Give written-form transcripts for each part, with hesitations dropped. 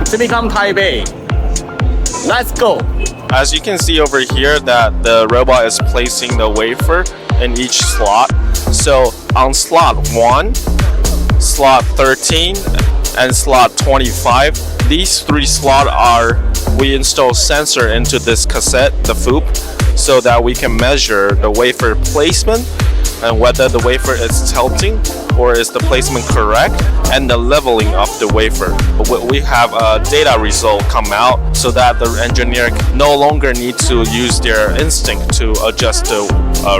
SEMICON Taiwan. Let's go. As you can see over here that the robot is placing the wafer in each slot. So on slot 1, slot 13, and slot 25, these 3 slots we install sensor into this cassette, the FOUP, so that we can measure the wafer placement and whether the wafer is tilting or is the placement correct, and the leveling of the wafer. We have a data result come out so that the engineer no longer need to use their instinct to adjust the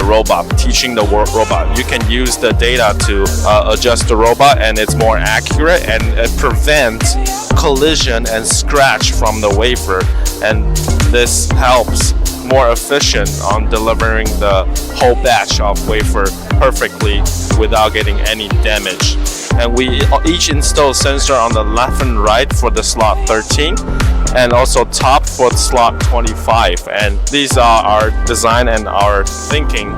robot, teaching the robot. You can use the data to adjust the robot, and it's more accurate, and it prevents collision and scratch from the wafer, and this helps more efficient on delivering the whole batch of wafer perfectly without getting any damage. And we each install sensor on the left and right for the slot 13, and also top for slot 25. And these are our design and our thinking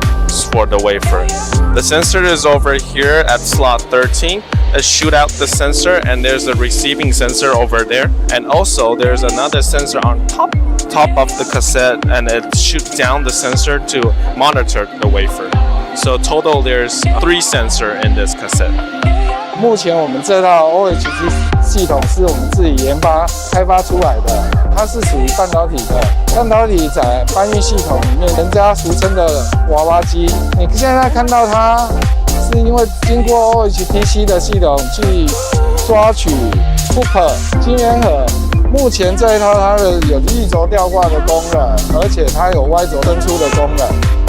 for the wafer. The sensor is over here at slot 13. It shoot out the sensor, and there's a receiving sensor over there. And also there's another sensor on top of the cassette, and it shoots down the sensor to monitor the wafer. So total there's 3 sensors in this cassette. 目前我们这套 OHG 系统是我们自己研发开发出来的，它是属于半导体的。半导体在搬运系统里面，人家俗称的娃娃机。你现在看到它，是因为经过 OHPC 的系统去抓取 FOUP 晶圆盒。目前这一套它有力轴吊挂的功能，而且它有 Y 轴伸出的功能。